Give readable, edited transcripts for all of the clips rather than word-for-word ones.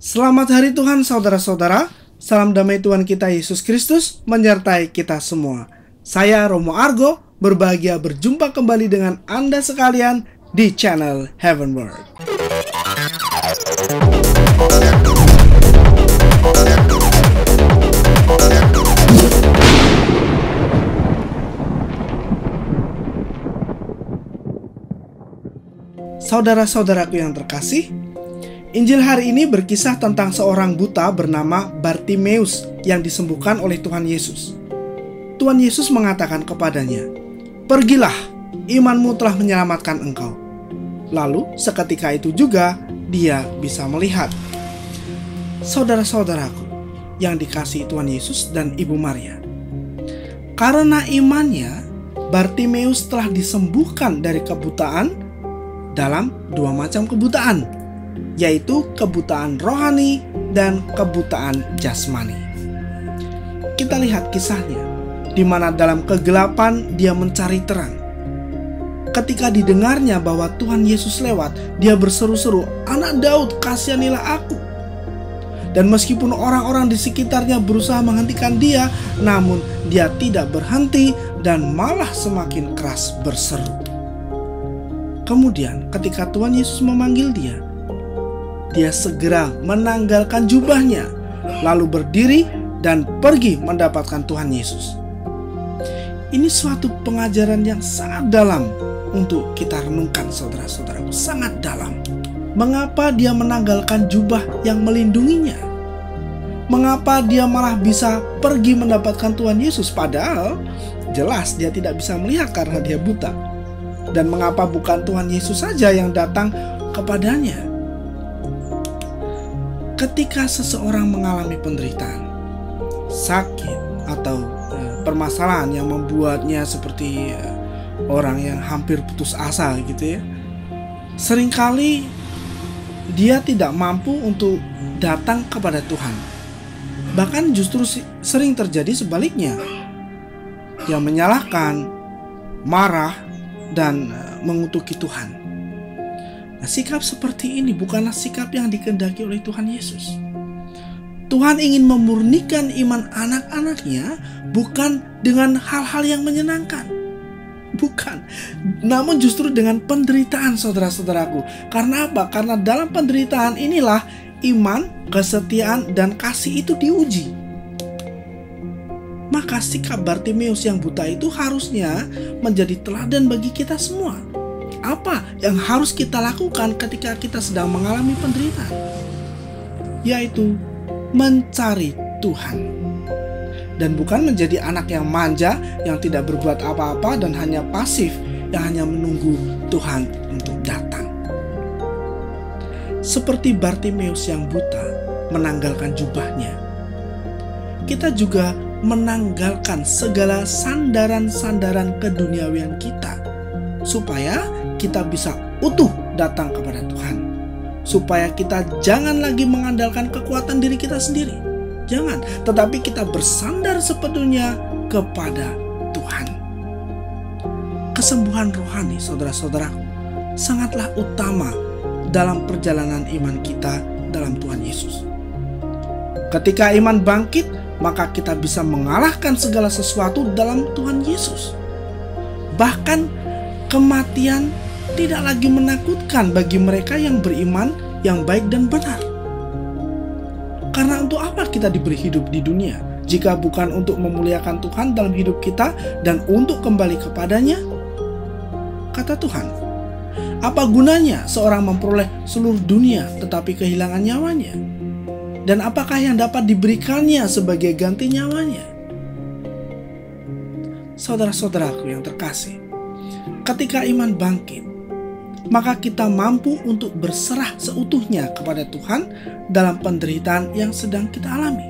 Selamat hari Tuhan saudara-saudara. Salam damai Tuhan kita Yesus Kristus menyertai kita semua. Saya Romo Argo, berbahagia berjumpa kembali dengan Anda sekalian di channel Heaven Word. Saudara-saudaraku yang terkasih, Injil hari ini berkisah tentang seorang buta bernama Bartimeus yang disembuhkan oleh Tuhan Yesus. Tuhan Yesus mengatakan kepadanya, "Pergilah, imanmu telah menyelamatkan engkau." Lalu seketika itu juga dia bisa melihat. Saudara-saudaraku yang dikasihi Tuhan Yesus dan Ibu Maria, karena imannya, Bartimeus telah disembuhkan dari kebutaan dalam dua macam kebutaan, yaitu kebutaan rohani dan kebutaan jasmani. Kita lihat kisahnya, di mana dalam kegelapan dia mencari terang. Ketika didengarnya bahwa Tuhan Yesus lewat, dia berseru-seru, "Anak Daud, kasihanilah aku." Dan meskipun orang-orang di sekitarnya berusaha menghentikan dia, namun dia tidak berhenti dan malah semakin keras berseru. Kemudian ketika Tuhan Yesus memanggil dia segera menanggalkan jubahnya, lalu berdiri dan pergi mendapatkan Tuhan Yesus. Ini suatu pengajaran yang sangat dalam untuk kita renungkan, saudara-saudaraku, sangat dalam. Mengapa dia menanggalkan jubah yang melindunginya? Mengapa dia malah bisa pergi mendapatkan Tuhan Yesus, padahal jelas dia tidak bisa melihat karena dia buta? Dan mengapa bukan Tuhan Yesus saja yang datang kepadanya? Ketika seseorang mengalami penderitaan, sakit, atau permasalahan yang membuatnya seperti orang yang hampir putus asa gitu ya, seringkali dia tidak mampu untuk datang kepada Tuhan. Bahkan justru sering terjadi sebaliknya, yang menyalahkan, marah, dan mengutuki Tuhan. Nah, sikap seperti ini bukanlah sikap yang dikehendaki oleh Tuhan Yesus. Tuhan ingin memurnikan iman anak-anaknya bukan dengan hal-hal yang menyenangkan, bukan, namun justru dengan penderitaan, saudara-saudaraku. Karena apa? Karena dalam penderitaan inilah iman, kesetiaan, dan kasih itu diuji. Maka sikap Bartimeus yang buta itu harusnya menjadi teladan bagi kita semua. Apa yang harus kita lakukan ketika kita sedang mengalami penderitaan? Yaitu mencari Tuhan. Dan bukan menjadi anak yang manja, yang tidak berbuat apa-apa dan hanya pasif, yang hanya menunggu Tuhan untuk datang. Seperti Bartimeus yang buta menanggalkan jubahnya, kita juga menanggalkan segala sandaran-sandaran keduniawian kita, supaya kita bisa utuh datang kepada Tuhan. Supaya kita jangan lagi mengandalkan kekuatan diri kita sendiri, jangan, tetapi kita bersandar sepenuhnya kepada Tuhan. Kesembuhan rohani, saudara-saudaraku, sangatlah utama dalam perjalanan iman kita dalam Tuhan Yesus. Ketika iman bangkit, maka kita bisa mengalahkan segala sesuatu dalam Tuhan Yesus. Bahkan kematian tidak lagi menakutkan bagi mereka yang beriman, yang baik dan benar. Karena untuk apa kita diberi hidup di dunia jika bukan untuk memuliakan Tuhan dalam hidup kita dan untuk kembali kepadanya? Kata Tuhan, apa gunanya seorang memperoleh seluruh dunia tetapi kehilangan nyawanya? Dan apakah yang dapat diberikannya sebagai ganti nyawanya? Saudara-saudaraku yang terkasih, ketika iman bangkit, maka kita mampu untuk berserah seutuhnya kepada Tuhan dalam penderitaan yang sedang kita alami.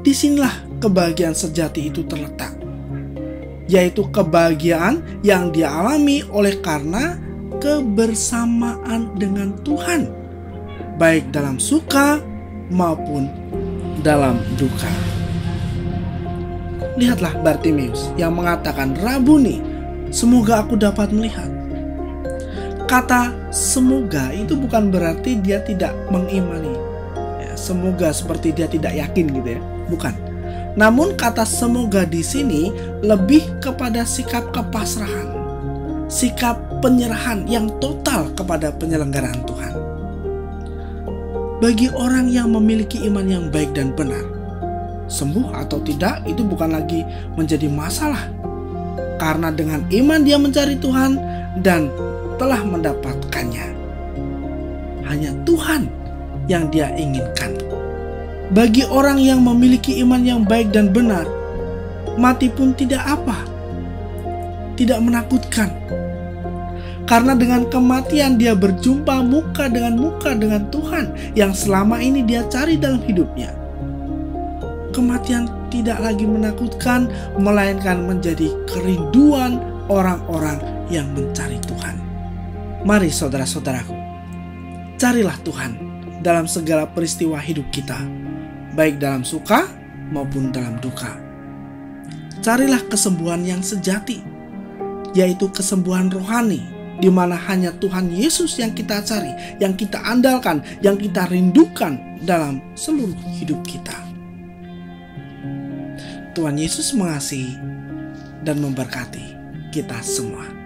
Disinilah kebahagiaan sejati itu terletak, yaitu kebahagiaan yang dialami oleh karena kebersamaan dengan Tuhan, baik dalam suka maupun dalam duka. Lihatlah Bartimeus yang mengatakan, "Rabuni, semoga aku dapat melihat." Kata semoga itu bukan berarti dia tidak mengimani. Ya, semoga seperti dia tidak yakin gitu ya. Bukan. Namun kata semoga di sini lebih kepada sikap kepasrahan. Sikap penyerahan yang total kepada penyelenggaraan Tuhan. Bagi orang yang memiliki iman yang baik dan benar, sembuh atau tidak itu bukan lagi menjadi masalah. Karena dengan iman dia mencari Tuhan dan telah mendapatkannya. Hanya Tuhan yang dia inginkan. Bagi orang yang memiliki iman yang baik dan benar, mati pun tidak apa. Tidak menakutkan. Karena dengan kematian dia berjumpa muka dengan Tuhan yang selama ini dia cari dalam hidupnya. Kematian tidak lagi menakutkan, melainkan menjadi kerinduan orang-orang yang mencari Tuhan. Mari saudara-saudaraku, carilah Tuhan dalam segala peristiwa hidup kita, baik dalam suka maupun dalam duka. Carilah kesembuhan yang sejati, yaitu kesembuhan rohani, di mana hanya Tuhan Yesus yang kita cari, yang kita andalkan, yang kita rindukan dalam seluruh hidup kita. Tuhan Yesus mengasihi dan memberkati kita semua.